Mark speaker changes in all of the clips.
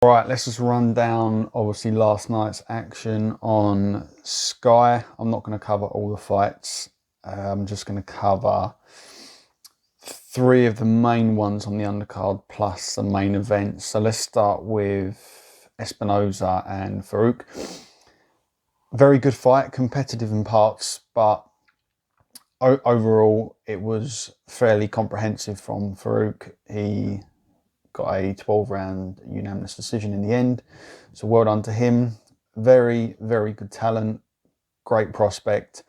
Speaker 1: All right, let's just run down obviously last night's action on Sky. I'm not going to cover all the fights. I'm just going to cover three of the main ones on the undercard plus the main event. So let's start with Espinoza and Farouk. Very good fight, competitive in parts, but overall it was fairly comprehensive from Farouk. He got a 12-round unanimous decision in the end, so well done to him. Very, very good talent, great prospect.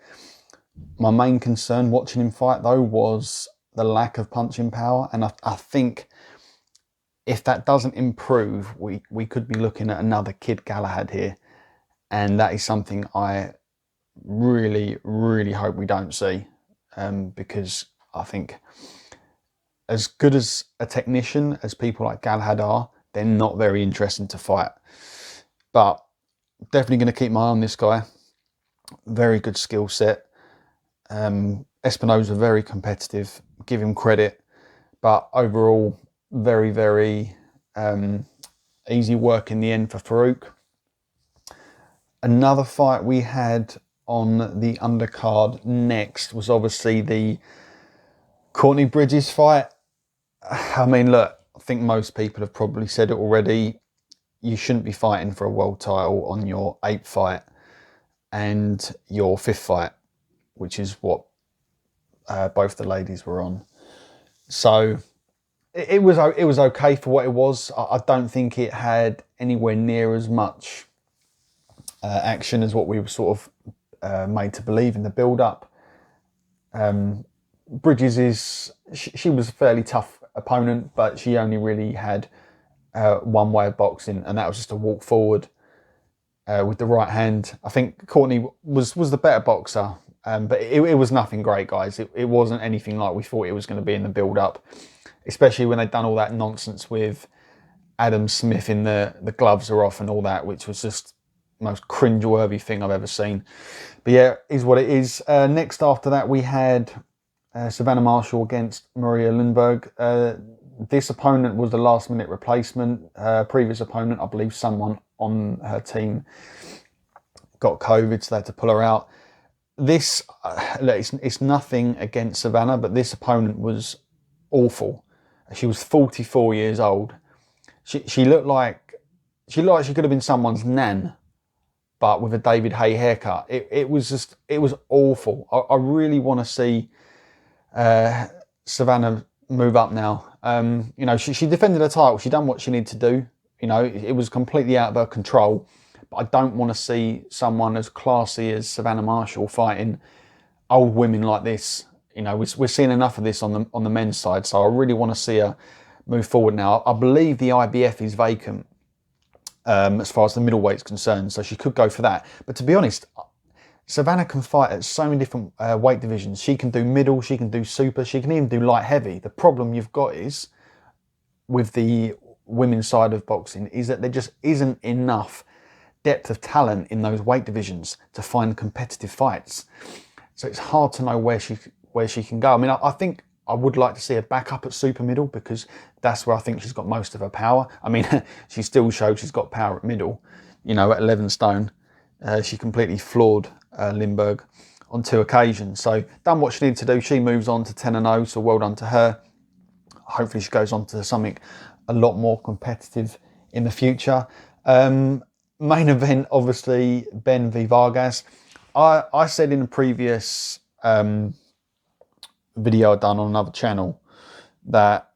Speaker 1: My main concern watching him fight though was the lack of punching power, and I think if that doesn't improve, we could be looking at another Kid Galahad here, and that is something I really, really hope we don't see, because I think as good as a technician as people like Galahad are, they're not very interesting to fight. But definitely going to keep my eye on this guy. Very good skill set. Espinoza very competitive, give him credit, but overall very, very easy work in the end for Farouk. Another fight we had on the undercard next was obviously the Courtney Bridges fight. I mean, look, I think most people have probably said it already. You shouldn't be fighting for a world title on your 8th fight and your 5th fight, which is what both the ladies were on. So it was okay for what it was. I don't think it had anywhere near as much action as what we were sort of made to believe in the build-up. Bridges she was a fairly tough opponent, but she only really had one way of boxing, and that was just to walk forward with the right hand. I think Courtney was the better boxer, but it was nothing great, guys. It wasn't anything like we thought it was going to be in the build-up, especially when they'd done all that nonsense with Adam Smith in the gloves are off and all that, which was just the most cringe-worthy thing I've ever seen. But yeah, is what it is. Next after that, we had Savannah Marshall against Maria Lindbergh. This opponent was the last-minute replacement. Previous opponent, I believe someone on her team got COVID, so they had to pull her out. This, it's nothing against Savannah, but this opponent was awful. She was 44 years old. She looked like she could have been someone's nan, but with a David Haye haircut. It was awful. I really want to see Savannah move up now. You know, she defended her title. She done what she needed to do. You know, it was completely out of her control. But I don't want to see someone as classy as Savannah Marshall fighting old women like this. You know, we're seeing enough of this on the men's side. So I really want to see her move forward now. I believe the IBF is vacant as far as the middleweight's concerned, so she could go for that. But to be honest, Savannah can fight at so many different weight divisions. She can do middle, she can do super, she can even do light heavy. The problem you've got is with the women's side of boxing is that there just isn't enough depth of talent in those weight divisions to find competitive fights. So it's hard to know where she can go. I mean, I think I would like to see her back up at super middle, because that's where I think she's got most of her power. I mean, she still shows she's got power at middle. You know, at 11 stone, she completely floored Lindbergh on 2 occasions. So done what she needed to do. She moves on to 10-0, so well done to her. Hopefully she goes on to something a lot more competitive in the future. Main event, obviously, Benn v Vargas. I said in a previous video I'd done on another channel that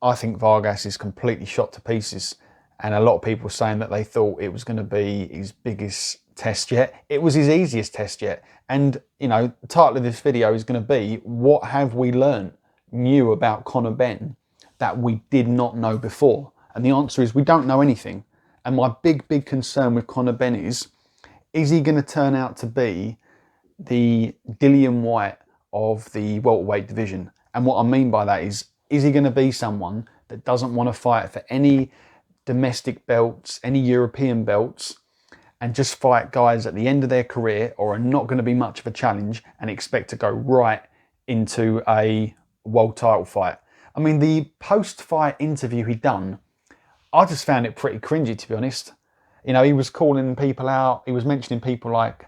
Speaker 1: I think Vargas is completely shot to pieces, and a lot of people were saying that they thought it was going to be his biggest test yet. It was his easiest test yet. And you know, the title of this video is going to be, what have we learned new about Conor Benn that we did not know before? And the answer is we don't know anything. And my big concern with Conor Benn is he going to turn out to be the Dillian Whyte of the welterweight division? And what I mean by that is he going to be someone that doesn't want to fight for any domestic belts, any European belts, and just fight guys at the end of their career, or are not going to be much of a challenge, and expect to go right into a world title fight? I mean, the post-fight interview he done, I just found it pretty cringy, to be honest. You know, he was calling people out. He was mentioning people like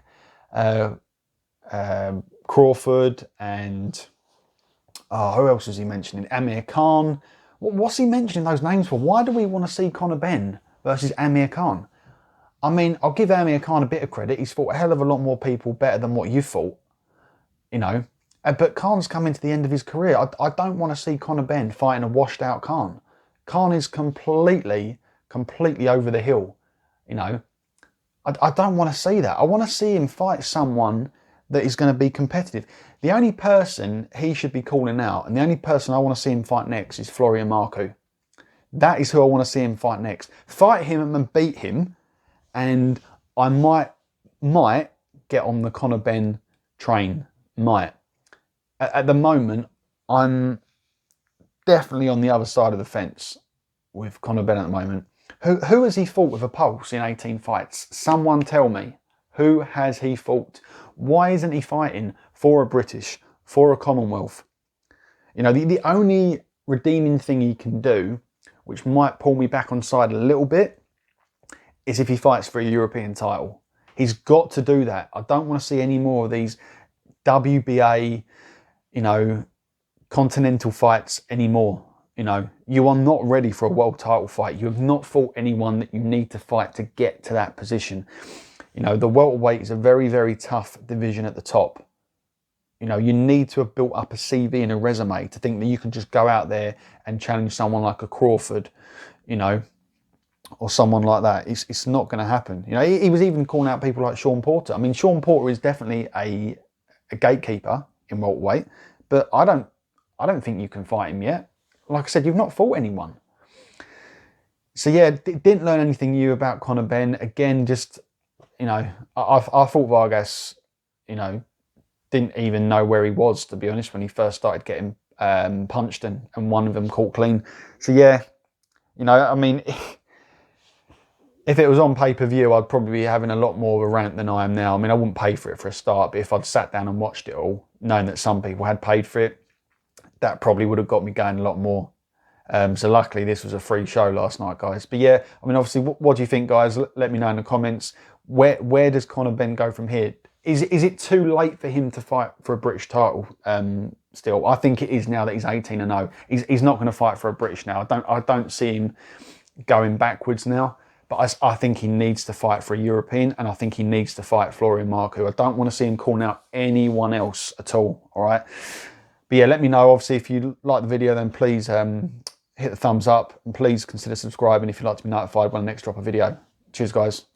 Speaker 1: Crawford and who else was he mentioning? Amir Khan. What's he mentioning those names for? Why do we want to see Conor Benn versus Amir Khan? I mean, I'll give Amir Khan a bit of credit. He's fought a hell of a lot more people better than what you've fought, you know. But Khan's coming to the end of his career. I don't want to see Conor Benn fighting a washed out Khan. Khan is completely over the hill, you know. I don't want to see that. I want to see him fight someone that is going to be competitive. The only person he should be calling out, and the only person I want to see him fight next, is Florian Marku. That is who I want to see him fight next. Fight him and beat him, and I might get on the Conor Benn train. Might. At the moment, I'm definitely on the other side of the fence with Conor Benn at the moment. Who has he fought with a pulse in 18 fights? Someone tell me. Who has he fought? Why isn't he fighting for a British, for a Commonwealth? You know, the only redeeming thing he can do, which might pull me back on side a little bit, is if he fights for a European title. He's got to do that. I don't want to see any more of these WBA, you know, continental fights anymore. You know, you are not ready for a world title fight. You have not fought anyone that you need to fight to get to that position. You know, the welterweight is a very, very tough division at the top. You know, you need to have built up a CV and a resume to think that you can just go out there and challenge someone like a Crawford, you know, or someone like that. It's not going to happen. You know, he was even calling out people like Sean Porter. I mean, Sean Porter is definitely a gatekeeper in welterweight, but I don't think you can fight him yet. Like I said, you've not fought anyone. So yeah, didn't learn anything new about Conor Benn. Again, just, you know, I thought Vargas, you know, didn't even know where he was, to be honest, when he first started getting punched and one of them caught clean. So yeah, you know, I mean, if it was on pay-per-view, I'd probably be having a lot more of a rant than I am now. I mean, I wouldn't pay for it for a start, but if I'd sat down and watched it all, knowing that some people had paid for it, that probably would have got me going a lot more. So luckily this was a free show last night, guys. But yeah, I mean, obviously, what do you think, guys? Let me know in the comments. Where does Conor Benn go from here? Is it too late for him to fight for a British title still? I think it is now that he's 18-0. He's not going to fight for a British now. I don't see him going backwards now. But I think he needs to fight for a European, and I think he needs to fight Florian Marku. I don't want to see him calling out anyone else at all, all right? But yeah, let me know. Obviously, if you like the video, then please hit the thumbs up, and please consider subscribing if you'd like to be notified when I next drop a video. Cheers, guys.